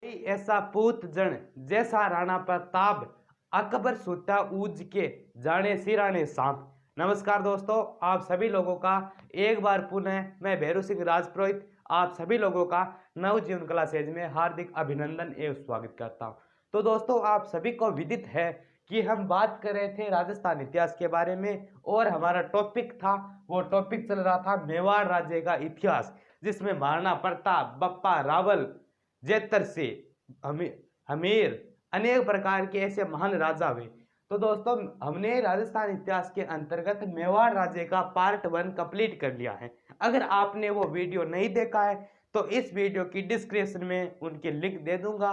ऐसा पूत जन जैसा राणा प्रताप अकबर सुता ऊज के जाने सिराने सांप। नमस्कार दोस्तों, आप सभी लोगों का एक बार पुनः मैं भैरू सिंह राजपुरोहित आप सभी लोगों का नवजीवन कला सेज में हार्दिक अभिनंदन एवं स्वागत करता हूं। तो दोस्तों, आप सभी को विदित है कि हम बात कर रहे थे राजस्थान इतिहास के बारे में और हमारा टॉपिक था, वो टॉपिक चल रहा था मेवाड़ राज्य का इतिहास, जिसमें महाराणा प्रताप, बप्पा रावल, जेतर से हमीर अनेक प्रकार के ऐसे महान राजा हुए। तो दोस्तों, हमने राजस्थान इतिहास के अंतर्गत मेवाड़ राज्य का पार्ट 1 कंप्लीट कर लिया है। अगर आपने वो वीडियो नहीं देखा है तो इस वीडियो की डिस्क्रिप्शन में उनके लिंक दे दूंगा,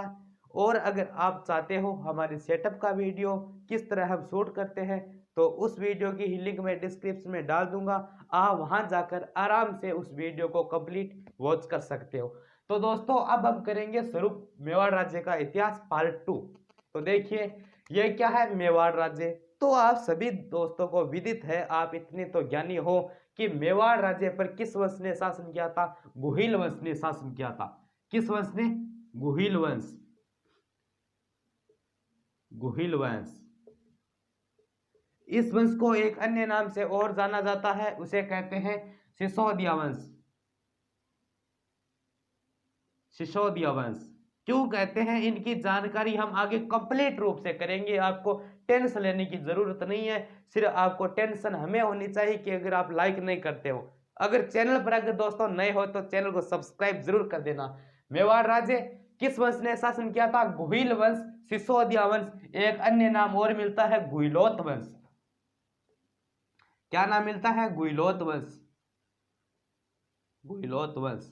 और अगर आप चाहते हो हमारे सेटअप का वीडियो किस तरह हम शूट करते हैं तो उस वीडियो की ही लिंक मैं डिस्क्रिप्शन में डाल दूंगा। आप वहां जाकर आराम से उस वीडियो को कंप्लीट वॉच कर सकते हो। तो दोस्तों, अब हम करेंगे शुरू मेवाड़ राज्य का इतिहास पार्ट 2। तो देखिए, ये क्या है मेवाड़ राज्य। तो आप सभी दोस्तों को विदित है, आप इतने तो ज्ञानी हो कि मेवाड़ राज्य पर किस वंश ने शासन किया था? गुहिल वंश ने शासन किया था। किस वंश ने? गुहिल वंश। गुहिल वंश। इस वंश को एक अन्य नाम से और जाना जाता है, उसे कहते हैं सिसोदिया वंश। सिसोदिया वंश क्यों कहते हैं, इनकी जानकारी हम आगे कंप्लीट रूप से करेंगे। आपको टेंशन लेने की जरूरत नहीं है, सिर्फ आपको टेंशन हमें होनी चाहिए कि अगर आप लाइक नहीं करते हो। अगर चैनल पर अगर दोस्तों नए हो तो चैनल को सब्सक्राइब जरूर कर देना। मेवाड़ राज्य किस वंश ने शासन किया था? गुहिल वंश, सिसोदिया वंश, एक अन्य नाम और मिलता है गुहिलोत वंश। क्या नाम मिलता है? गुहिलोत वंश। गुहिलोत वंश।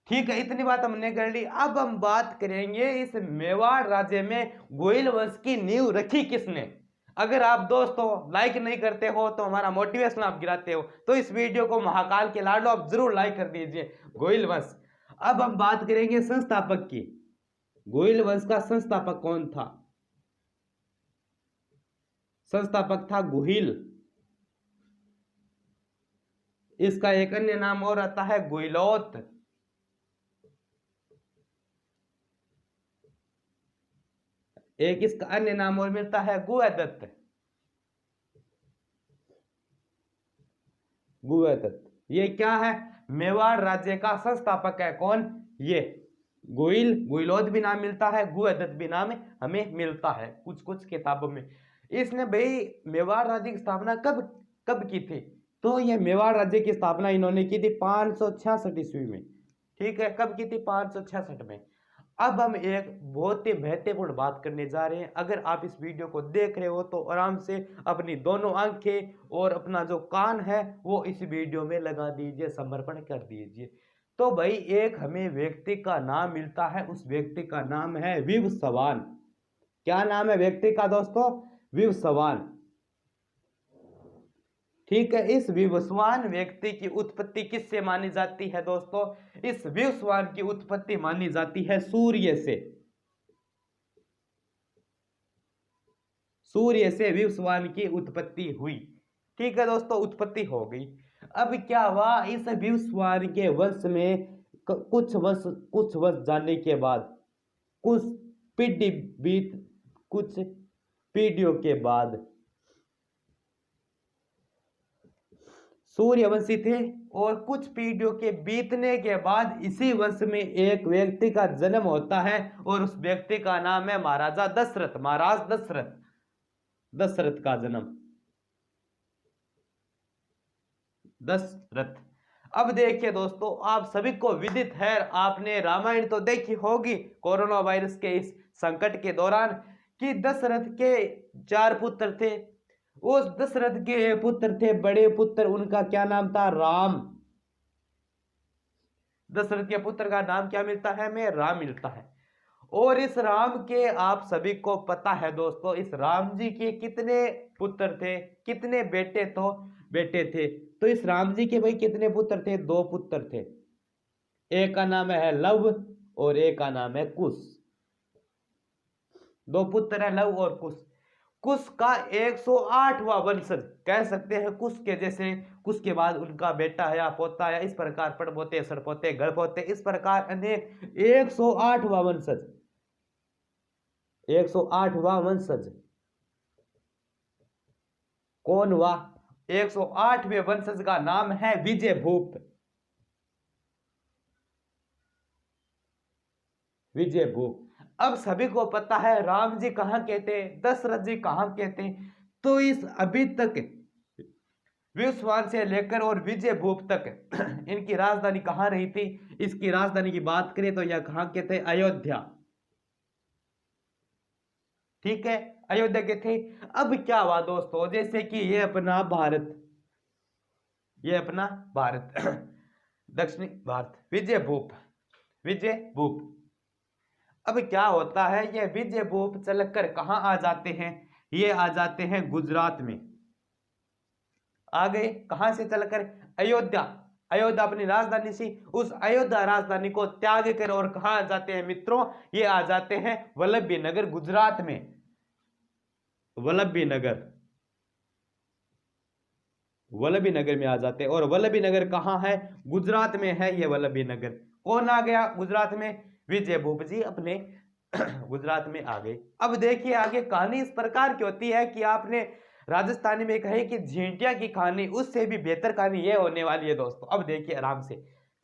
ठीक है, इतनी बात हमने कर ली। अब हम बात करेंगे इस मेवाड़ राज्य में गोइल वंश की नींव रखी किसने। अगर आप दोस्तों लाइक नहीं करते हो तो हमारा मोटिवेशन आप गिराते हो, तो इस वीडियो को महाकाल के लाडो आप जरूर लाइक कर दीजिए। गोइल वंश। अब हम बात करेंगे संस्थापक की। गोइल वंश का संस्थापक कौन था? संस्थापक था गुहिल। इसका एक अन्य नाम और आता है गुहिलोत। एक इसका अन्य नाम और मिलता है गुहदत्त। गुहदत्त ये क्या है? मेवाड़ राज्य का संस्थापक है। कौन? ये गोइल। गुइलोद भी नाम मिलता है, गुहदत्त भी नाम हमें मिलता है कुछ कुछ किताबों में। इसने भाई मेवाड़ राज्य की स्थापना कब कब की थी? तो ये मेवाड़ राज्य की स्थापना इन्होंने की थी 566 ईस्वी में। ठीक है, कब की थी? 566 में। अब हम एक बहुत ही महत्वपूर्ण बात करने जा रहे हैं। अगर आप इस वीडियो को देख रहे हो तो आराम से अपनी दोनों आंखें और अपना जो कान है वो इस वीडियो में लगा दीजिए, समर्पण कर दीजिए। तो भाई एक हमें व्यक्ति का नाम मिलता है, उस व्यक्ति का नाम है विवस्वान। क्या नाम है व्यक्ति का दोस्तों? विवस्वान। ठीक है, इस विवस्वान व्यक्ति की उत्पत्ति किससे मानी जाती है दोस्तों? इस विवस्वान की उत्पत्ति मानी जाती है सूर्य से। सूर्य से विवस्वान की उत्पत्ति हुई। ठीक है दोस्तों, उत्पत्ति हो गई। अब क्या हुआ? इस विवस्वान के वंश में कुछ वर्ष जाने के बाद, कुछ पीढ़ी बीत कुछ पीढ़ियों के बाद सूर्यवंशी थे, और कुछ पीढ़ियों के बीतने के बाद इसी वंश में एक व्यक्ति का जन्म होता है, और उस व्यक्ति का नाम है महाराजा दशरथ। महाराज दशरथ। दशरथ का जन्म। दशरथ। अब देखिए दोस्तों, आप सभी को विदित है, आपने रामायण तो देखी होगी कोरोना वायरस के इस संकट के दौरान, कि दशरथ के 4 पुत्र थे। उस दशरथ के पुत्र थे, बड़े पुत्र, उनका क्या नाम था? राम। दशरथ के पुत्र का नाम क्या मिलता है हमें? राम मिलता है। और इस राम के आप सभी को पता है दोस्तों, इस राम जी के कितने पुत्र थे, कितने बेटे थे? तो इस राम जी के भाई कितने पुत्र थे? 2 पुत्र थे। एक का नाम है लव और एक का नाम है कुश। 2 पुत्र है, लव और कुश। कुश का 108वां वंशज कह सकते हैं। कुश के जैसे कुश के बाद उनका बेटा है या पोता है, इस प्रकार पड़पोते, सड़पोते, गड़पोते, इस प्रकार अनेक 108वां वंशज, 108वां वंशज कौन हुआ? 108वें वंशज का नाम है विजयभूप। विजयभूप। अब सभी को पता है राम जी कहां कहते हैं, दशरथ जी कहां कहते हैं। तो इस अभी तक विश्वान से लेकर और विजयभूप तक इनकी राजधानी कहां रही थी? इसकी राजधानी की बात करें तो यह कहां के थे? अयोध्या। ठीक है, अयोध्या के थे। अब क्या हुआ दोस्तों, जैसे कि ये अपना भारत, ये अपना भारत दक्षिणी भारत, विजयभूप, विजयभूप। अब क्या होता है, ये विजयभूप चलकर कहां आ जाते हैं? ये आ जाते हैं गुजरात में। आ गए कहां से चलकर? अयोध्या। अयोध्या अपनी राजधानी सी, उस अयोध्या राजधानी को त्याग कर और कहां आ जाते हैं मित्रों? ये आ जाते हैं वल्लभी नगर, गुजरात में। वल्लभी नगर, वल्लभी नगर में आ जाते हैं। और वल्लभी नगर कहां है? गुजरात में है ये वल्लभी नगर। कौन आ गया गुजरात में? विजयभूप जी अपने गुजरात में आ गए। अब देखिए आगे कहानी इस प्रकार की होती है कि आपने राजस्थानी में कहे कि झींटिया की कहानी, उससे भी बेहतर कहानी ये होने वाली है दोस्तों। अब देखिए आराम से,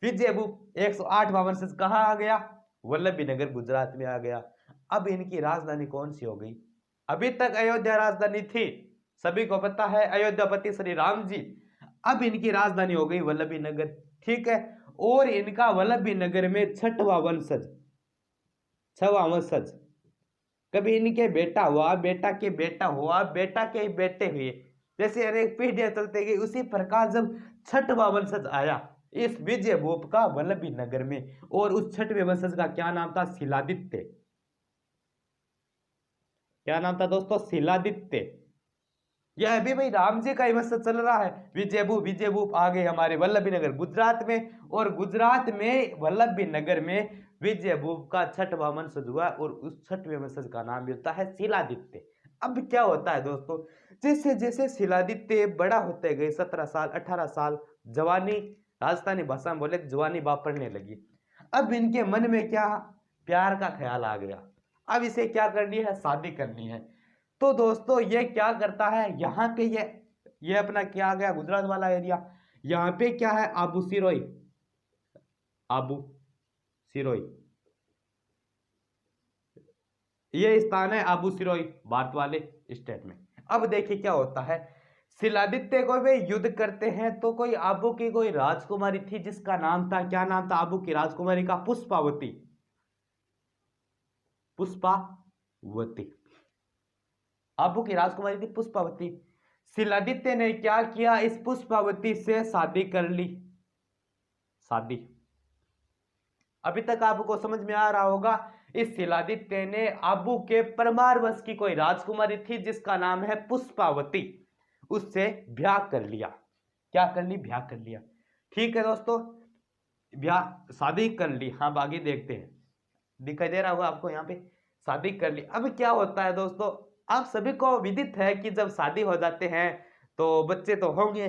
विजयभूप 108वां वंशज कहां आ गया? वल्लभी नगर, गुजरात में आ गया। अब इनकी राजधानी कौन सी हो गई? अभी तक अयोध्या राजधानी थी, सभी को पता है, अयोध्यापति श्री राम जी। अब इनकी राजधानी हो गई वल्लभी नगर। ठीक है, और इनका वल्लभी नगर में छठवां वंशज, छठवां वंशज, कभी इनके बेटा हुआ, बेटा के बेटा हुआ, बेटा के बेटे हुए, जैसे अनेक पीढ़ियां चलते गई, उसी प्रकार जब छठवां वंशज आया इस विजयभूप का वल्लभी नगर में, और उस छठवें वंशज का क्या नाम था? शिलादित्य। क्या नाम था दोस्तों? शिलादित्य। यह अभी भाई राम जी का ही वंशज चल रहा है। विजयभूप, विजयभूप आ गए हमारे वल्लभी नगर गुजरात में, और गुजरात में वल्लभी नगर में विजयभूप का छठवां वंशज हुआ, और उस छठवें वंशज का नाम मिलता है शिलादित्य। अब क्या होता है दोस्तों, जैसे जैसे शिलादित्य बड़ा होते गए, 17 साल 18 साल, जवानी, राजस्थानी भाषा में बोले जवानी बापड़ने लगी। अब इनके मन में क्या? प्यार का ख्याल आ गया। अब इसे क्या करनी है? शादी करनी है। तो दोस्तों ये क्या करता है, यहाँ पे ये अपना क्या आ गया? गुजरात वाला एरिया। यहाँ पे क्या है? आबू सिरोई, आबू सिरोई, ये स्थान है आबू सिरोई, भारत वाले स्टेट में। अब देखिए क्या होता है, शिलादित्य को वे युद्ध करते हैं, तो कोई आबू की कोई राजकुमारी थी जिसका नाम था, क्या नाम था आबू की राजकुमारी का? पुष्पावती, पुष्पावती। आबू की राजकुमारी थी पुष्पावती। शिलादित्य ने क्या किया? इस पुष्पावती से शादी कर ली, शादी। अभी तक आपको समझ में आ रहा होगा, इस शिलादित्य ने आबू के परमार वंश की कोई राजकुमारी थी जिसका नाम है पुष्पावती, उससे ब्याह कर लिया। क्या कर ली? ब्याह कर लिया। ठीक है दोस्तों, ब्याह शादी कर ली। हाँ आगे देखते हैं, दिखाई दे रहा होगा आपको यहाँ पे, शादी कर ली। अब क्या होता है दोस्तों, आप सभी को विदित है कि जब शादी हो जाते हैं तो बच्चे तो होंगे।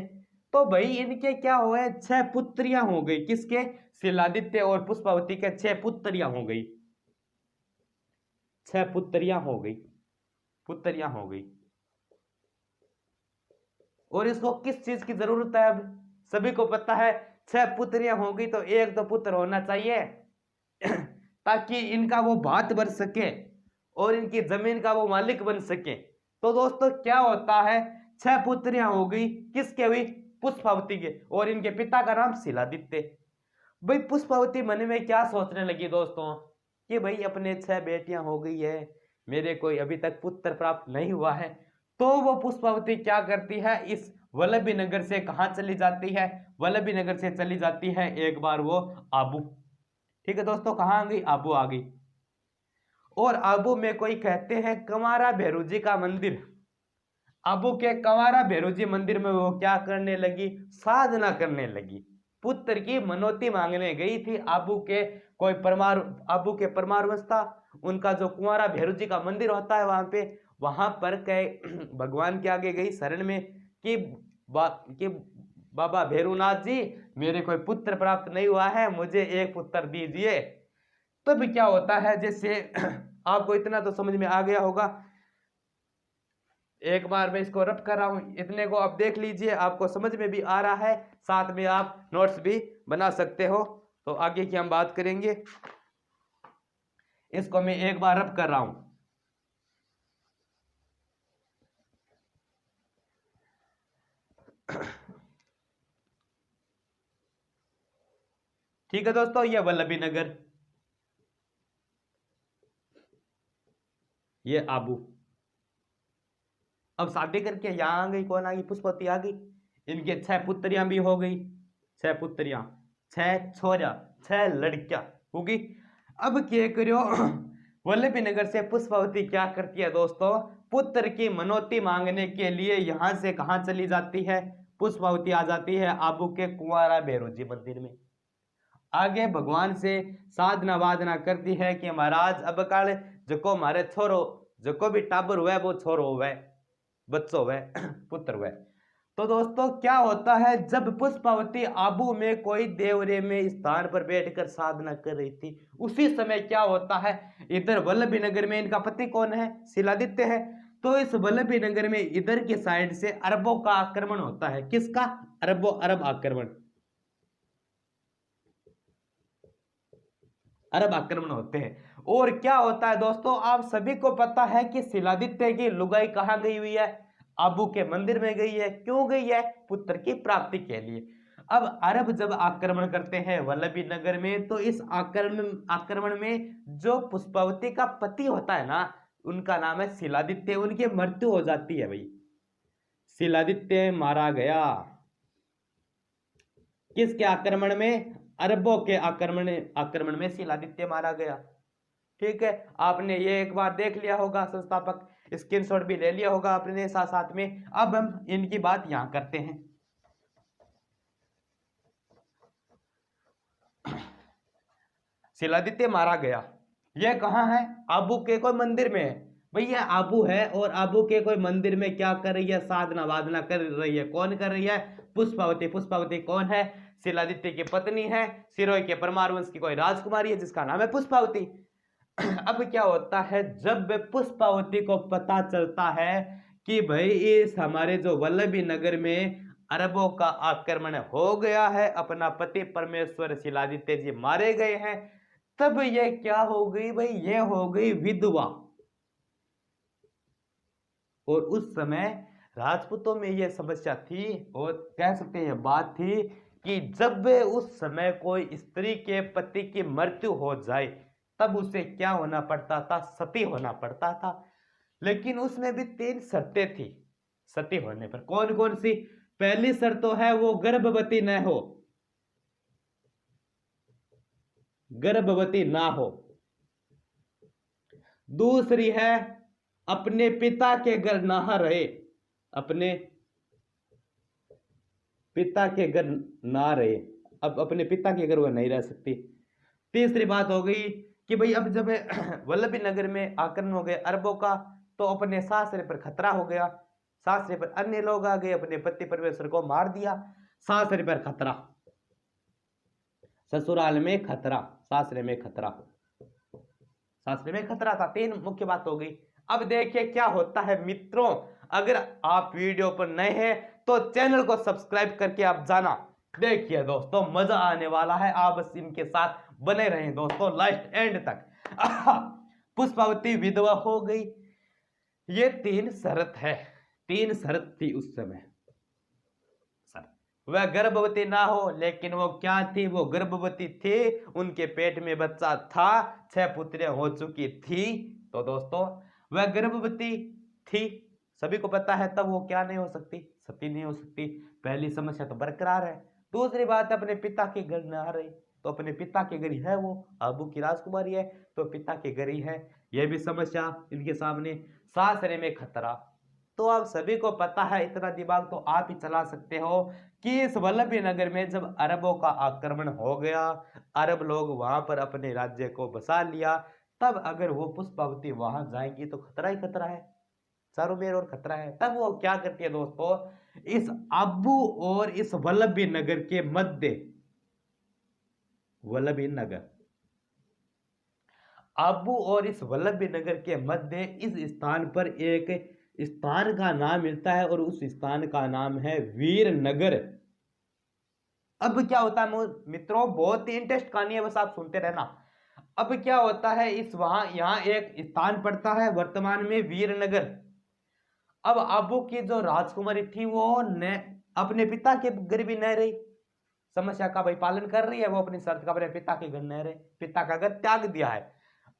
तो भाई इनके क्या हुए? 6 पुत्रियां हो गई। किसके? शिलादित्य और पुष्पावती के 6 पुत्रियां हो गई, 6 पुत्रियां हो गई, पुत्रियां हो गई। और इसको किस चीज की जरूरत है? अब सभी को पता है 6 पुत्रियां हो गई तो एक तो पुत्र होना चाहिए ताकि इनका वो भात भर सके और इनकी जमीन का वो मालिक बन सके। तो दोस्तों क्या होता है, 6 पुत्रियां हो गई, किसके हुई? पुष्पावती के, और इनके पिता का नाम शिलादित्य। भाई पुष्पावती मन में क्या सोचने लगी दोस्तों, कि भाई अपने 6 बेटियां हो गई है, मेरे कोई अभी तक पुत्र प्राप्त नहीं हुआ है। तो वो पुष्पावती क्या करती है, इस वल्लभी नगर से कहां चली जाती है? वल्लभी नगर से चली जाती है एक बार वो आबू। ठीक है दोस्तों, कहां आ गई? आबू आ गई। और आबू में कोई कहते हैं कंवारा भैरू जी का मंदिर। आबू के कंवारा भैरू जी मंदिर में वो क्या करने लगी? साधना करने लगी। पुत्र की मनोती मांगने गई थी। आबू के कोई परमार, आबू के परमार वंश था, उनका जो कुंवारा भैरू जी का मंदिर होता है वहां पे, वहां पर कह भगवान के आगे गई शरण में कि बाबा भैरवनाथ जी, मेरे कोई पुत्र प्राप्त नहीं हुआ है, मुझे एक पुत्र दीजिए। तब क्या होता है, जैसे आपको इतना तो समझ में आ गया होगा, एक बार मैं इसको रट कर रहा हूं, इतने को आप देख लीजिए, आपको समझ में भी आ रहा है, साथ में आप नोट्स भी बना सकते हो। तो आगे की हम बात करेंगे, इसको मैं एक बार रट कर रहा हूं। ठीक है दोस्तों, ये वल्लभी नगर, ये आबू। अब शादी करके यहां आ गई, कौन आ गई, पुष्पवती आ गई। इनके 6 पुत्रियां भी हो गई, 6 पुत्रियां, 6 छोरा, 6 लड़कियां होगी। अब क्या करो, वल्लभी नगर से पुष्पवती क्या करती है दोस्तों, पुत्र की मनोती मांगने के लिए यहां से कहां चली जाती है, पुष्पवती आ जाती है आबू के कुंवारा भैरव जी मंदिर में। आगे भगवान से साधना वादना करती है कि महाराज अब कल जो मारे छोरो, जो भी टाबर हुआ वो छोरो हुआ, बच्चों हुआ, पुत्र हुआ। तो दोस्तों क्या होता है, जब पुष्पावती आबू में कोई देवरे में स्थान पर बैठकर साधना कर रही थी, उसी समय क्या होता है, इधर वल्लभी नगर में इनका पति कौन है, शिलादित्य है। तो इस वल्लभी नगर में इधर की साइड से अरबों का आक्रमण होता है। किसका, अरब आक्रमण, अरब आक्रमण होते हैं। और क्या होता है दोस्तों, आप सभी को पता है कि शिलादित्य की लुगाई कहां गई हुई है, आबू के मंदिर में गई है। क्यों गई है, पुत्र की प्राप्ति के लिए। अब अरब जब आक्रमण करते हैं वल्लभी नगर में, तो इस आक्रमण में जो पुष्पावती का पति होता है ना, उनका नाम है शिलादित्य, उनकी मृत्यु हो जाती है भाई, शिलादित्य मारा गया। किसके आक्रमण में, अरबों के आक्रमण में शिलादित्य मारा गया। ठीक है, आपने ये एक बार देख लिया होगा, संस्थापक स्क्रीनशॉट भी ले लिया होगा अपने साथ साथ में। अब हम इनकी बात यहां करते हैं। शिलादित्य मारा गया, यह कहां है, आबू के कोई मंदिर में है। भैया आबू है, और आबू के कोई मंदिर में क्या कर रही है, साधना वादना कर रही है। कौन कर रही है, पुष्पावती। पुष्पावती कौन है, शिलादित्य की पत्नी है, सिरोही के परमार वंश की कोई राजकुमारी है जिसका नाम है पुष्पावती। अब क्या होता है, जब पुष्पावती को पता चलता है कि भाई इस हमारे जो वल्लभी नगर में अरबों का आक्रमण हो गया है, अपना पति परमेश्वर शिलादित्य जी मारे गए हैं, तब ये क्या हो गई भाई, ये हो गई विधवा। और उस समय राजपूतों में यह समस्या थी, और कह सकते हैं यह बात थी, कि जब उस समय कोई स्त्री के पति की मृत्यु हो जाए, तब उसे क्या होना पड़ता था, सती होना पड़ता था। लेकिन उसमें भी 3 शर्तें थी सती होने पर। कौन कौन सी, पहली शर्त तो है वो गर्भवती न हो, गर्भवती ना हो। दूसरी है अपने पिता के घर ना रहे, अपने पिता के घर ना रहे, अब अपने पिता के घर वह नहीं रह सकती। तीसरी बात हो गई कि भाई अब जब वल्लभी नगर में आक्रमण हो गए अरबों का, तो अपने सासरे पर खतरा हो गया, सासरे पर अन्य लोग आ गए, अपने पति परमेश्वर को मार दिया। सासरे पर खतरा, ससुराल में खतरा, सासरे में खतरा, सासरे में खतरा था। 3 मुख्य बात हो गई। अब देखिए क्या होता है मित्रों, अगर आप वीडियो पर नए हैं तो चैनल को सब्सक्राइब करके आप जाना। देखिए दोस्तों मजा आने वाला है, आप बस इनके साथ बने रहें दोस्तों लास्ट एंड तक। पुष्पावती विधवा हो गई, ये 3 शर्त है, 3 शर्त थी उस समय। वह गर्भवती ना हो, लेकिन वो क्या थी, वो गर्भवती थी, उनके पेट में बच्चा था, 6 पुत्रियां हो चुकी थी। तो दोस्तों वह गर्भवती थी, सभी को पता है, तब वो क्या नहीं हो सकती, सती नहीं हो सकती। पहली समस्या तो बरकरार है। दूसरी बात, अपने पिता के घर न आ रही, तो अपने पिता के घर ही है, वो आबू की राजकुमारी है तो पिता के घर ही है, यह भी समस्या इनके सामने। सासरे में खतरा, तो आप सभी को पता है, इतना दिमाग तो आप ही चला सकते हो कि इस वल्लभी नगर में जब अरबों का आक्रमण हो गया, अरब लोग वहां पर अपने राज्य को बसा लिया, तब अगर वो पुष्पावती वहां जाएंगी तो खतरा ही खतरा है। चारों मेर और खतरा है। तब वो क्या करती है दोस्तों, इस आबू और इस वल्लभी नगर के मध्य, वल्लभी नगर, आबू और इस वल्लभी नगर के मध्य इस स्थान पर एक स्थान का नाम मिलता है और उस स्थान का नाम है वीरनगर। अब क्या होता है मित्रों, बहुत ही इंटरेस्ट कहानी है, बस आप सुनते रहना। अब क्या होता है, इस वहां यहां एक स्थान पड़ता है वर्तमान में वीरनगर। अब आबू की जो राजकुमारी थी वो न अपने पिता के घर भी न रही, समस्या का भाई पालन कर रही है, वो अपनी शर्त का अपने पिता के घर न रहे, पिता का घर त्याग दिया है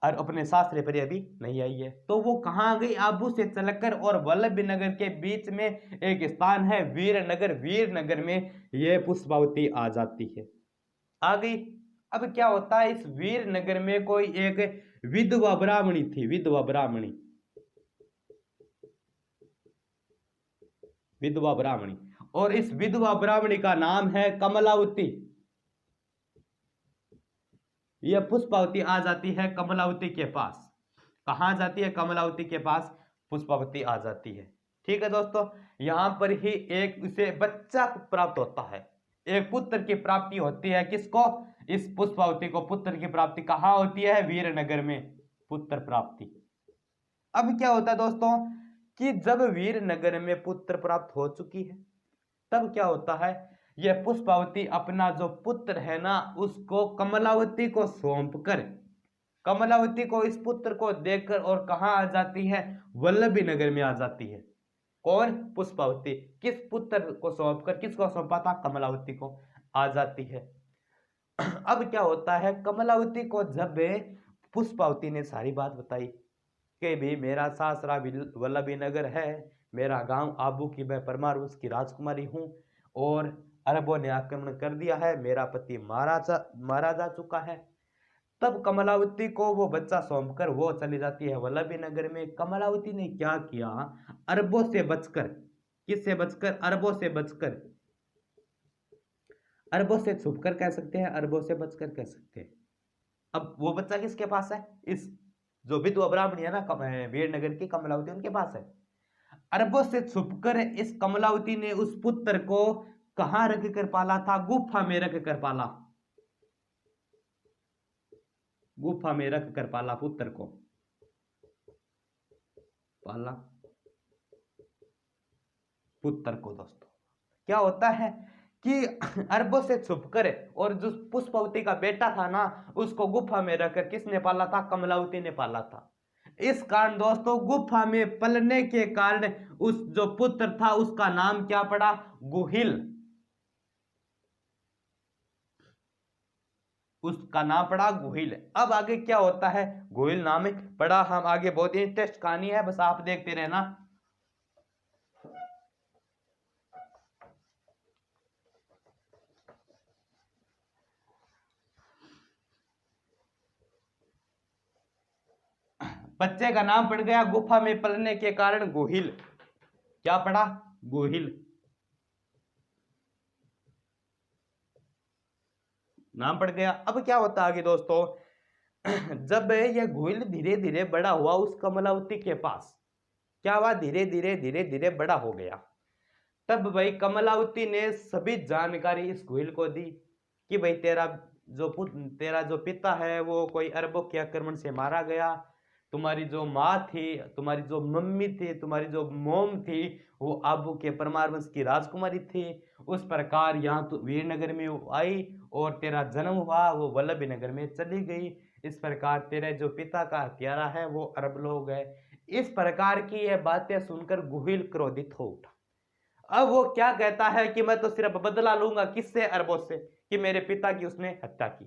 और अपने सासरे पर अभी नहीं आई है। तो वो कहां गई, आबू से चलकर, और वल्लभी नगर के बीच में एक स्थान है वीरनगर, वीरनगर में ये पुष्पावती आ जाती है, आ गई। अब क्या होता है, इस वीरनगर में कोई एक विधवा ब्राह्मणी थी, विधवा ब्राह्मणी, विधवा ब्राह्मणी, और इस विधवा ब्राह्मणी का नाम है कमलावती। यह पुष्पावती आ जाती है कमलावती के पास। कहां जाती है, कमलावती के पास पुष्पावती आ जाती है। ठीक है दोस्तों, यहां पर ही एक उसे बच्चा प्राप्त होता है, एक पुत्र की प्राप्ति होती है। किसको, इस पुष्पावती को पुत्र की प्राप्ति कहां होती है, वीरनगर में पुत्र प्राप्ति। अब क्या होता है दोस्तों कि जब वीरनगर में पुत्र प्राप्त हो चुकी है, तब क्या होता है, यह पुष्पावती अपना जो पुत्र है ना उसको कमलावती को सौंपकर, कमलावती को इस पुत्र को देखकर और कहां आ जाती है, वल्लभी नगर में आ जाती है। कौन, पुष्पावती, किस पुत्र को सौंपकर, किसको सौंपा था, कमलावती को, आ जाती है। अब क्या होता है, कमलावती को जब पुष्पावती ने सारी बात बताई कि भी मेरा सासरा वल्लभी नगर है, मेरा गांव आबू की मैं परमार उसकी राजकुमारी हूं, और अरबों ने आक्रमण कर दिया है, मेरा पति मारा जा चुका है। तब कमलावती को वो बच्चा सौंपकर वो चली जाती है वल्लभी नगर में। कमलावती ने क्या किया, अरबों से बचकर, किससे बचकर, अरबों से बचकर, अरबों से छुपकर कह सकते हैं, अरबों से बचकर कह सकते हैं। अब वो बच्चा किसके पास है, इस जो विधवा ब्राह्मणी है ना वीरनगर की कमलावती, उनके पास है। अरबों से छुपकर इस कमलावती ने उस पुत्र को कहां रख कर पाला था, गुफा में रख कर पाला, गुफा में रख कर पाला, पुत्र को पाला, पुत्र को। दोस्तों क्या होता है कि अरबों से छुपकर, और जो पुष्पावती का बेटा था ना उसको गुफा में रखकर किसने पाला था, कमलावती ने पाला था। इस कारण दोस्तों गुफा में पलने के कारण उस जो पुत्र था उसका नाम क्या पड़ा, गुहिल, उसका नाम पड़ा गुहिल। अब आगे क्या होता है, गुहिल नाम पड़ा, हम आगे बहुत इंटरेस्ट कहानी है, बस आप देखते रहना। बच्चे का नाम पड़ गया गुफा में पलने के कारण गुहिल, क्या पड़ा, गुहिल नाम पड़ गया। अब क्या होता आगे दोस्तों, जब यह गुहिल धीरे धीरे बड़ा हुआ उस कमलावती के पास, क्या हुआ, धीरे धीरे धीरे धीरे बड़ा हो गया। तब भाई कमलावती ने सभी जानकारी इस गुहिल को दी कि भाई तेरा जो पिता है वो कोई अरबों के आक्रमण से मारा गया, तुम्हारी जो माँ थी, तुम्हारी जो मम्मी थी, तुम्हारी जो मोम थी वो आबू के परमार वंश की राजकुमारी थी, उस प्रकार यहाँ तो वीरनगर में आई और तेरा जन्म हुआ, वो वल्लभी नगर में चली गई। इस प्रकार तेरे जो पिता का हत्यारा है वो अरब लोग है। इस प्रकार की यह बातें सुनकर गुहिल क्रोधित हो उठा। अब वो क्या कहता है कि मैं तो सिर्फ बदला लूंगा, किससे, अरबों से, कि मेरे पिता की उसने हत्या की।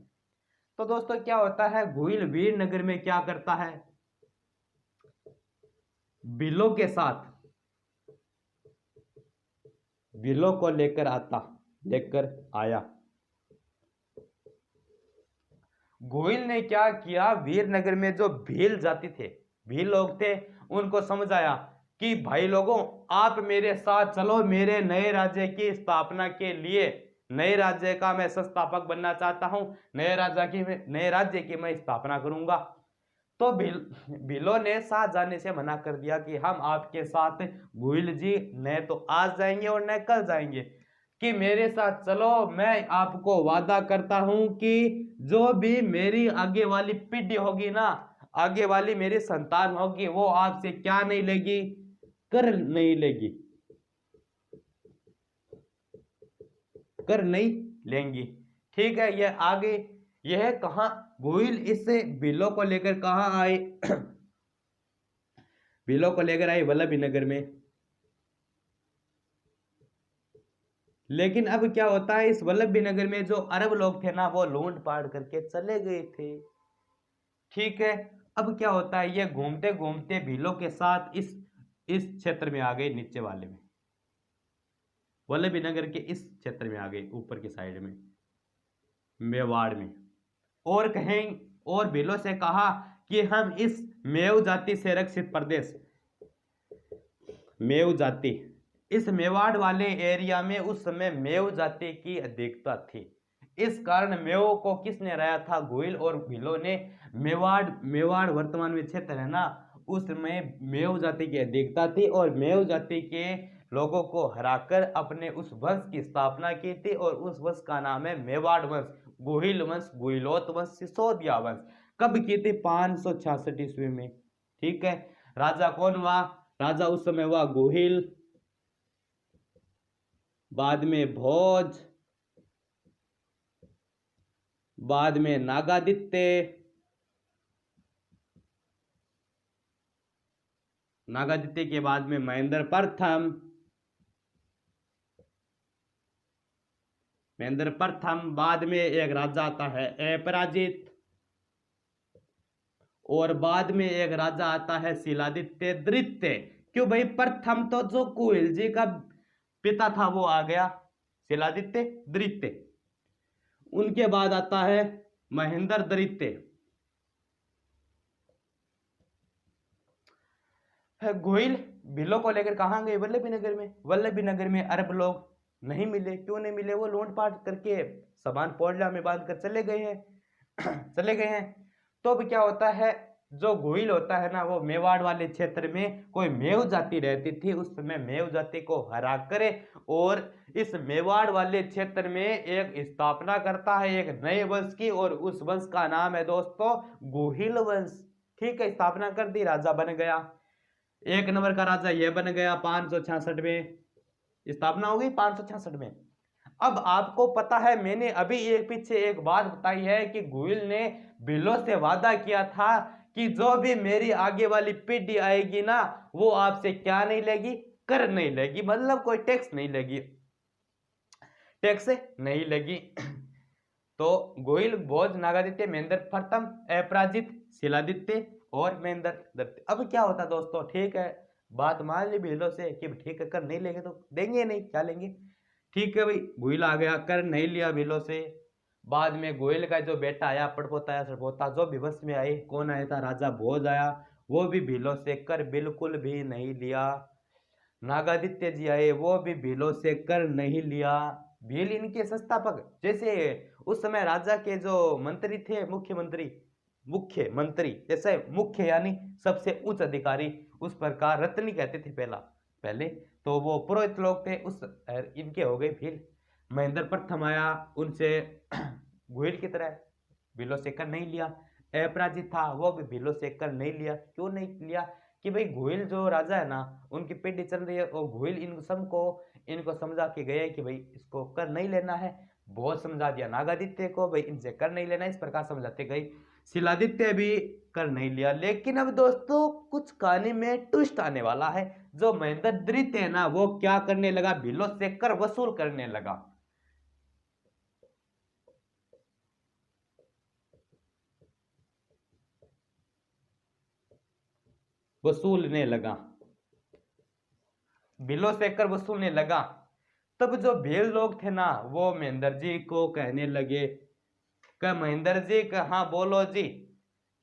तो दोस्तों क्या होता है, गुहिल वीरनगर में क्या करता है, बिलों के साथ, बिलों को लेकर आया। गोहिल ने क्या किया, वीरनगर में जो भील जाति थे, भील लोग थे, उनको समझाया कि भाई लोगों आप मेरे साथ चलो, मेरे नए राज्य की स्थापना के लिए, नए राज्य का मैं संस्थापक बनना चाहता हूं, नए राज्य की मैं स्थापना करूंगा। तो भीलों ने साथ जाने से मना कर दिया कि हम आपके साथ गोहिल जी न तो आज जाएंगे और न कल जाएंगे, कि मेरे साथ चलो, मैं आपको वादा करता हूं कि जो भी मेरी आगे वाली पीढ़ी होगी ना, आगे वाली मेरी संतान होगी, वो आपसे क्या नहीं लेगी, कर नहीं लेगी, कर नहीं लेंगी। ठीक है, ये आगे यह कहां गोहिल इस बिलों को लेकर कहां आए बिलों को लेकर आए वल्लभी नगर में। लेकिन अब क्या होता है, इस वल्लभी नगर में जो अरब लोग थे ना, वो लूट पाट करके चले गए थे। ठीक है, अब क्या होता है, ये घूमते घूमते भीलों के साथ इस क्षेत्र में आ गए, नीचे वाले में, वल्लभी नगर के इस क्षेत्र में आ गए, ऊपर की साइड में, मेवाड़ में। और कहें, और भीलों से कहा कि हम इस मेव जाति से रक्षित प्रदेश, मेव जाति, इस मेवाड़ वाले एरिया में उस समय मेव जाति की अधिकता थी। इस कारण मेव को किसने राया था, गोहिल और भीलों ने। मेवाड़ मेवाड़ वर्तमान में क्षेत्र है ना, उसमें मेव जाति की अधिकता थी और मेव जाति के लोगों को हराकर अपने उस वंश की स्थापना की थी, और उस वंश का नाम है मेवाड़ वंश, गोहिल वंश, गोहिलोत वंश, सिसोदिया वंश। कब की थी, 566 ईस्वी में। ठीक है, राजा कौन हुआ, राजा उस समय हुआ गोहिल, बाद में भोज, बाद में नागादित्य, नागादित्य के बाद में महेंद्र प्रथम, महेंद्र प्रथम, बाद में एक राजा आता है अपराजित, और बाद में एक राजा आता है शिलादित्य द्वितीय। क्यों भाई, प्रथम तो जो गोहिल जी का पिता था वो आ गया, शिलादित्य द्वितीय। उनके बाद आता है महेंद्र द्वितीय। गोहिल भीलों को लेकर कहां गए, वल्लभी नगर में। वल्लभी नगर में अरब लोग नहीं मिले। क्यों नहीं मिले, वो लूटपाट करके सामान पोडला में बांध कर चले गए हैं चले गए हैं। तो अब क्या होता है, जो गोहिल होता है ना, वो मेवाड़ वाले क्षेत्र में कोई मेव जाति रहती थी, उस समय मेव जाति को हरा करे और इस मेवाड़ वाले क्षेत्र में एक स्थापना करता है एक नए वंश की, और उस वंश का नाम है दोस्तों गोहिल वंश। ठीक है, स्थापना कर दी, राजा बन गया, एक नंबर का राजा यह बन गया। 566 में स्थापना हो गई, 566 में। अब आपको पता है, मैंने अभी एक पीछे एक बात बताई है कि गोहिल ने भीलों से वादा किया था कि जो भी मेरी आगे वाली पीढ़ी आएगी ना, वो आपसे क्या नहीं लेगी, कर नहीं लेगी, मतलब कोई टैक्स नहीं लेगी, टैक्स नहीं लेगी। तो गोहिल, भोज, नागादित्य, महेंद्र प्रथम, अपराजित, शिलादित्य और महेंद्र दत्त। अब क्या होता दोस्तों, ठीक है, बात मान ली भीलों से कि ठीक है, कर नहीं लेंगे तो देंगे नहीं, क्या लेंगे। ठीक है भाई, गोहिल आ गया, कर नहीं लिया भीलों से। बाद में गोहिल का जो बेटा आया, पड़पोता आया, सड़पोता, जो भी वंश में आए, कौन आया था, राजा भोज आया, वो भी भीलों से कर बिल्कुल भी नहीं लिया। नागादित्य जी आए, वो भी भीलों से कर नहीं लिया। भील इनके संस्थापक, जैसे उस समय राजा के जो मंत्री थे, मुख्यमंत्री जैसे मुख्य यानी सबसे उच्च अधिकारी, उस प्रकार रत्नी कहते थे पहले तो वो पुरोहित लोग थे, उस इनके हो गए भील। महेंद्र प्रथम आया, उनसे गोहिल की तरह भीलों से कर नहीं लिया। अपराजित था, वो भी भीलों से कर नहीं लिया। क्यों नहीं लिया, कि भाई गोहिल जो राजा है ना, उनकी पीढ़ी चल रही है, और गोहिल इन सबको इनको समझा के गए कि भाई इसको कर नहीं लेना है। बहुत समझा दिया नागादित्य को, भाई इनसे कर नहीं लेना, इस प्रकार समझाते गए। शिलादित्य भी कर नहीं लिया। लेकिन अब दोस्तों कुछ कहानी में ट्विस्ट आने वाला है। जो महेंद्र द्वितीय है ना, वो क्या करने लगा, भीलों से कर वसूल करने लगा। वसूलने लगा, भीलों से कर वसूलने लगा। तब जो भील लोग थे ना, वो महेंद्र जी को कहने लगे कि महेंद्र जी का, हाँ बोलो जी,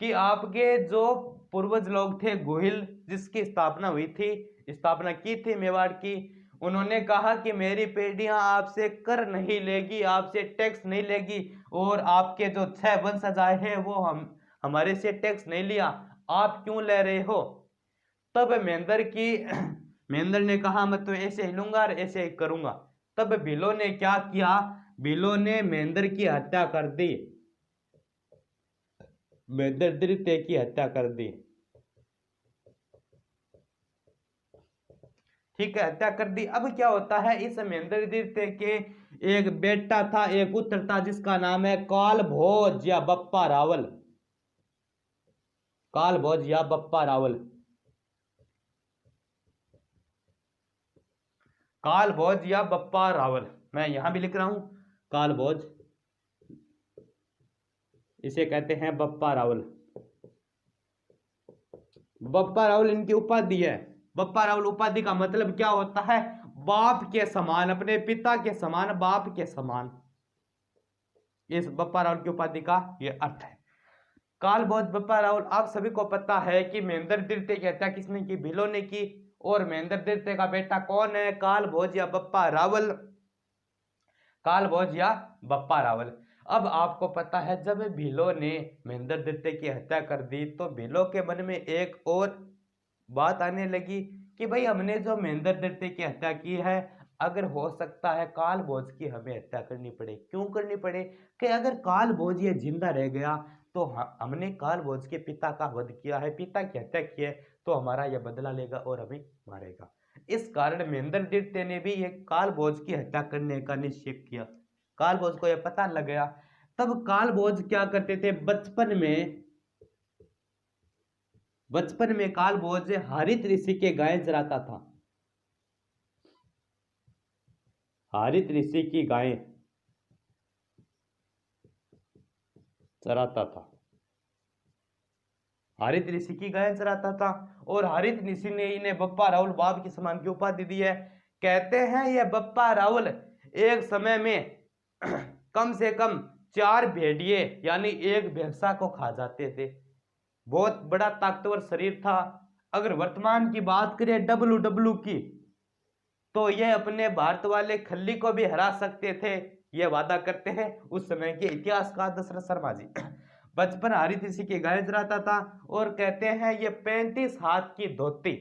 कि आपके जो पूर्वज लोग थे गोहिल, जिसकी स्थापना हुई थी, स्थापना की थी मेवाड़ की, उन्होंने कहा कि मेरी पीढ़ियां आपसे कर नहीं लेगी, आपसे टैक्स नहीं लेगी, और आपके जो 6 वंशज आए हैं वो हमारे से टैक्स नहीं लिया, आप क्यों ले रहे हो? तब महेंद्र ने कहा मैं तो ऐसे ही लूंगा और ऐसे ही करूंगा। तब भीलों ने क्या किया? भीलों ने महेंद्र की हत्या कर दी, महेंद्र द्वितीय की हत्या कर दी। ठीक है, हत्या कर दी। अब क्या होता है, इस महेंद्र द्वितीय के एक बेटा था, एक पुत्र था, जिसका नाम है काल भोज या बप्पा रावल। काल भोज या बप्पा रावल। काल भोज या बप्पा रावल, मैं यहां भी लिख रहा हूं काल भोज, इसे कहते हैं बप्पा रावल। बप्पा रावल इनकी उपाधि है। बप्पा रावल उपाधि का मतलब क्या होता है? बाप के समान, अपने पिता के समान, बाप के समान। इस बप्पा रावल की उपाधि का यह अर्थ है। काल भोज बप्पा रावल। आप सभी को पता है कि महेंद्र द्वितीय की हत्या किसने की? भीलों ने की। और महेंद्र द्वितीय का बेटा कौन है? काल भोज या बप्पा रावल। काल भोज या बप्पा रावल। अब आपको पता है, जब भीलों ने महेंद्र द्वितीय की हत्या कर दी तो भीलों के मन में एक और बात आने लगी कि भाई हमने जो महेंद्र द्वितीय की हत्या की है, अगर हो सकता है काल भोज की हमें हत्या करनी पड़े। क्यों करनी पड़े? कि अगर काल भोज ये जिंदा रह गया तो हमने काल भोज के पिता का वध किया है, पिता की हत्या की है, तो हमारा यह बदला लेगा और हमें मारेगा। इस कारण महेंद्र द्वितीय ने भी ये काल भोज की हत्या करने का निश्चय किया। काल भोज को यह पता लग गया। तब काल भोज क्या करते थे? बचपन में काल भोज हरित ऋषि के गाय चराता था। हरित ऋषि की गाय चराता था। हरित ऋषि की गाय चराता था। और हरित ऋषि ने इन्हें बप्पा रावल, बाप के समान की उपाधि दी है। कहते हैं यह बप्पा रावल एक समय में कम से कम 4 भेड़िए यानी एक भैंसा को खा जाते थे। बहुत बड़ा ताकतवर शरीर था। अगर वर्तमान की बात करें डब्ल्यू की, तो यह अपने भारत वाले खल्ली को भी हरा सकते थे, यह वादा करते हैं उस समय के इतिहासकार दशरथ शर्मा जी। बचपन हरित ऋषि की गाय चराता था। और कहते हैं ये 35 हाथ की धोती,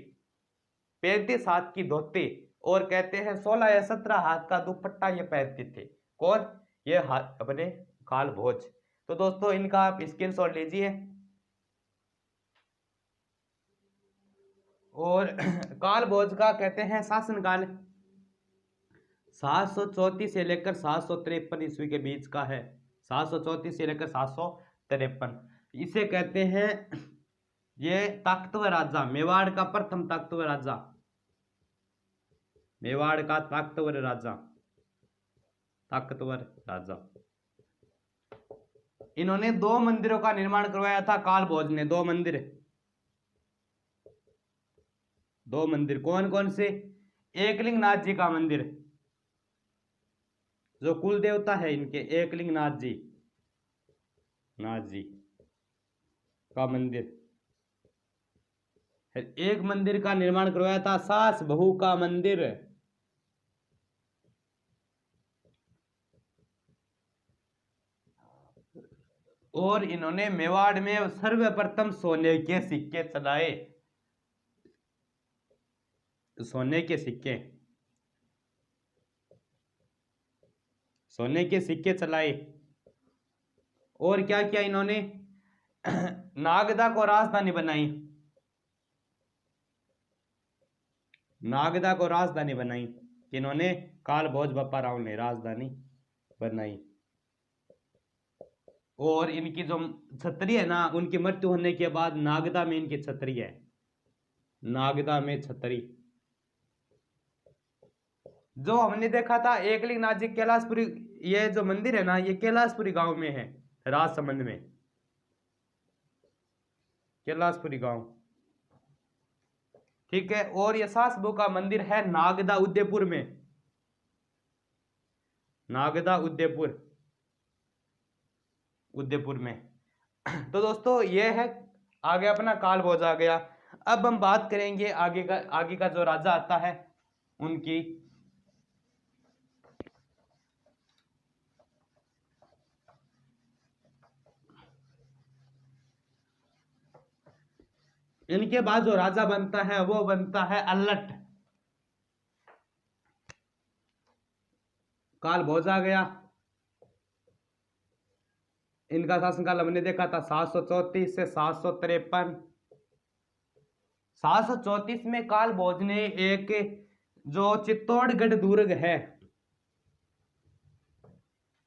35 हाथ की धोती, और कहते हैं 16 या 17 हाथ का दुपट्टा ये पहनते थे। कौन? ये अपने काल भोज। तो दोस्तों इनका आप स्क्रीनशॉट लीजिए। और काल भोज का कहते हैं शासनकाल 734 से लेकर 753 ईस्वी के बीच का है। 734 से लेकर 753। इसे कहते हैं ये ताकतवर राजा, मेवाड़ का प्रथम ताकतवर राजा, मेवाड़ का ताकतवर राजा, ताकतवर राजा। इन्होंने 2 मंदिरों का निर्माण करवाया था। काल भोज ने 2 मंदिर, 2 मंदिर कौन कौन से? एकलिंग नाथ जी का मंदिर, जो कुल देवता है इनके, एकलिंग नाथ जी, नाथ जी का मंदिर। एक मंदिर का निर्माण करवाया था सास बहू का मंदिर। और इन्होंने मेवाड़ में सर्वप्रथम सोने के सिक्के चलाए, सोने के सिक्के, सोने के सिक्के चलाए। और क्या किया इन्होंने? नागदा को राजधानी बनाई, नागदा को राजधानी बनाई। इन्होंने काल भोज बप्पा राव ने राजधानी बनाई। और इनकी जो छतरी है ना, उनकी मृत्यु होने के बाद नागदा में इनकी छतरी है, नागदा में छतरी। जो हमने देखा था एकलिंग नाथ जी कैलाशपुरी, ये जो मंदिर है ना, ये कैलाशपुरी गांव में है, राजसमंद में, कैलाशपुरी गांव। ठीक है। और ये सासबू का मंदिर है नागदा उदयपुर में, नागदा उदयपुर, उदयपुर में। तो दोस्तों ये है, आगे अपना काल भोज आ गया। अब हम बात करेंगे आगे का जो राजा आता है उनकी। इनके बाद जो राजा बनता है वो बनता है अल्लट। काल भोज आ गया। इनका शासनकाल हमने देखा था 734 से 753। 734 में काल भोज ने एक जो चित्तौड़गढ़ दुर्ग है,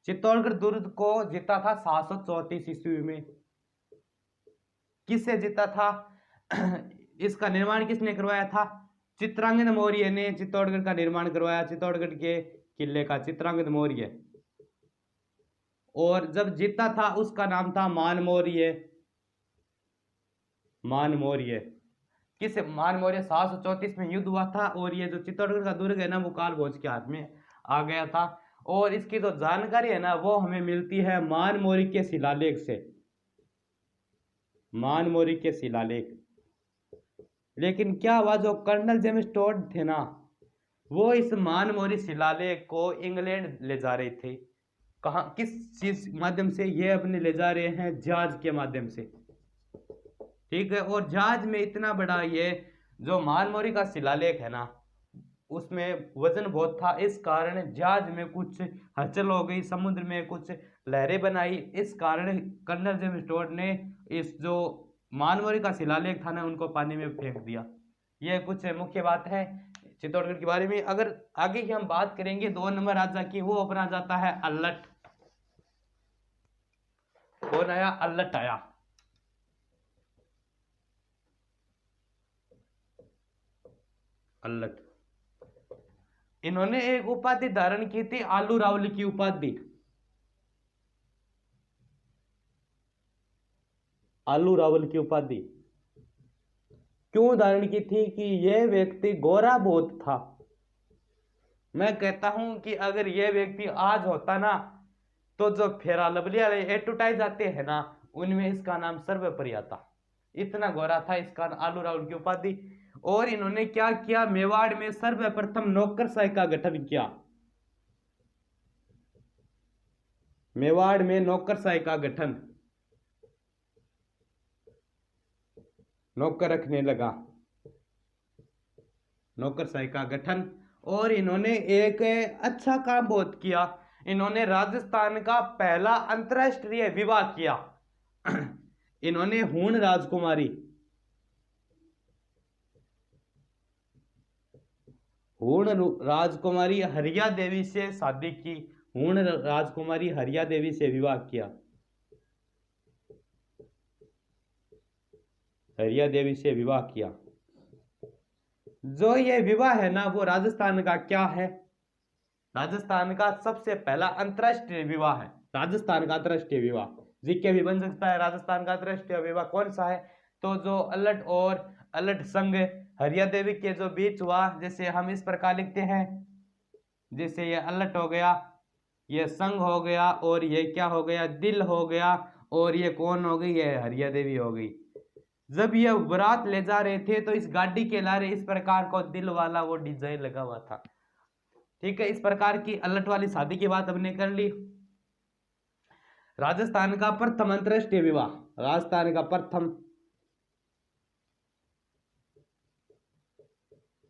चित्तौड़गढ़ दुर्ग को जीता था 734 ईस्वी में। किससे जीता था? इसका निर्माण किसने करवाया था? चित्रांगद मौर्य ने चित्तौड़गढ़ का निर्माण करवाया, चित्तौड़गढ़ के किले का, चित्रांगद मौर्य। और जब जीता था उसका नाम था मान मौर्य। मान मौर्य किस मान मौर्य 734 में युद्ध हुआ था और ये जो चित्तौड़गढ़ का दुर्ग है ना वो काल भोज के हाथ में आ गया था। और इसकी जो जानकारी है ना वो हमें मिलती है मान मौर्य के शिलालेख से, मान मौर्य के शिलालेख। लेकिन क्या हुआ, जो कर्नल जेम्स टोड थे ना वो इस मान मौर्य शिलालेख को इंग्लैंड ले जा रहे थे। कहा, किस चीज माध्यम से? ये अपने ले जा रहे हैं जहाज के माध्यम से, ठीक है। और जहाज में इतना बड़ा ये जो मान मौर्य का शिलालेख है ना उसमें वजन बहुत था, इस कारण जहाज में कुछ हलचल हो गई, समुद्र में कुछ लहरें बनाई। इस कारण कर्नल जेम्स टोड ने इस जो मान मौर्य का शिलालेख था ना उनको पानी में फेंक दिया। यह कुछ मुख्य बात है चित्तौड़गढ़ के बारे में। अगर आगे की हम बात करेंगे 2 नंबर राजा की, वो अपना जाता है अल्लट। कौन आया? अल्लट आया। अल्लट इन्होंने एक उपाधि धारण की थी, आलू रावल की उपाधि। आलू रावल की उपाधि क्यों धारण की थी? कि यह व्यक्ति गोरा बहुत था। मैं कहता हूं कि अगर यह व्यक्ति आज होता ना तो जो फेरा लवली वाले एडवर्टाइज आते हैं ना उनमें इसका नाम सर्वोपरि आता। इतना गोरा था, इसका आलू रावल की उपाधि। और इन्होंने क्या किया? मेवाड़ में सर्वप्रथम नौकरशाही का गठन किया। मेवाड़ में नौकरशाही का गठन, नौकर रखने लगा, नौकरशाही का गठन। और इन्होंने एक अच्छा काम बहुत किया, इन्होंने राजस्थान का पहला अंतरराष्ट्रीय विवाह किया। इन्होंने हूण राजकुमारी, हूण राजकुमारी हरिया देवी से शादी की, हूण राजकुमारी हरिया देवी से विवाह किया, हरिया देवी से विवाह किया। जो ये विवाह है ना वो राजस्थान का क्या है? राजस्थान का सबसे पहला अंतरराष्ट्रीय विवाह है, राजस्थान का अंतरराष्ट्रीय विवाह। जीके भी बन सकता है राजस्थान का अंतरराष्ट्रीय विवाह कौन सा है? तो जो अल्लट और अल्लट संघ हरिया देवी के जो बीच हुआ, जैसे हम इस प्रकार लिखते हैं, जैसे ये अल्लट हो गया, ये संघ हो गया, और ये क्या हो गया? दिल हो गया, और ये कौन हो गई? ये हरिया देवी हो गई। जब ये बारात ले जा रहे थे तो इस गाड़ी के लारे इस प्रकार को दिल वाला वो डिजाइन लगा हुआ था, ठीक है। इस प्रकार की अल्लट वाली शादी की बात हमने कर ली। राजस्थान का प्रथम अंतरराष्ट्रीय विवाह, राजस्थान का प्रथम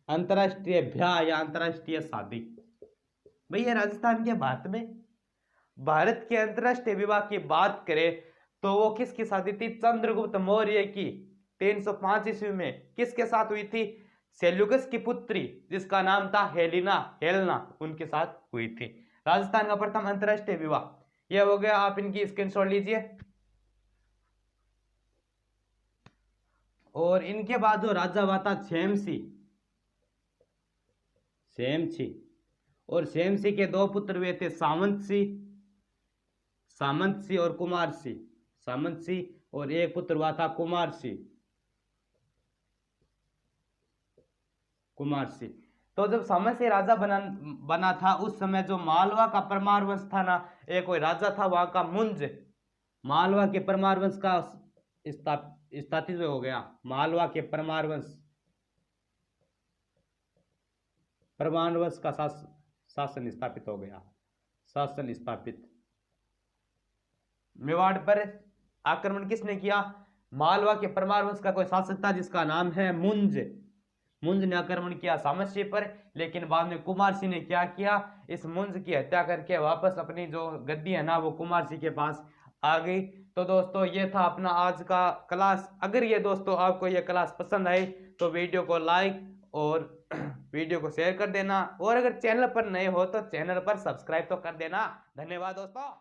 अंतरराष्ट्रीय ब्याह या अंतरराष्ट्रीय शादी। भैया राजस्थान के बात में भारत के अंतरराष्ट्रीय विवाह की बात करें तो वो किसकी शादी थी? चंद्रगुप्त मौर्य की 305 ईस्वी में किसके साथ हुई थी? सेल्यूकस की पुत्री जिसका नाम था हेलेना, उनके साथ हुई थी। राजस्थान का प्रथम अंतरराष्ट्रीय विवाह यह हो गया। आप इनकी स्क्रीनशॉट लीजिए। और इनके बाद जो राजा हुआ था शेमसी, और शेमसी के 2 पुत्र हुए थे, सामंत सिंह और कुमार सिंह। सामंत सिंह और एक पुत्र हुआ था कुमार सिंह। तो जब सामंत सिंह राजा बना था उस समय जो मालवा का परमार वंश था ना, एक कोई राजा था वहां का मुंज, मालवा के परमार वंश का स्थापित हो गया। मालवा के परमार वंश का शासन स्थापित हो गया, शासन स्थापित। मेवाड़ पर आक्रमण किसने किया? मालवा के परमार वंश का कोई शासक था जिसका नाम है मुंज। मुंज ने आक्रमण किया सामश्री पर, लेकिन बाद में कुमार सिंह ने क्या किया, इस मुंज की हत्या करके वापस अपनी जो गद्दी है ना वो कुमार सिंह के पास आ गई। तो दोस्तों ये था अपना आज का क्लास। अगर ये दोस्तों आपको ये क्लास पसंद आई तो वीडियो को लाइक और वीडियो को शेयर कर देना, और अगर चैनल पर नए हो तो चैनल पर सब्सक्राइब तो कर देना। धन्यवाद दोस्तों।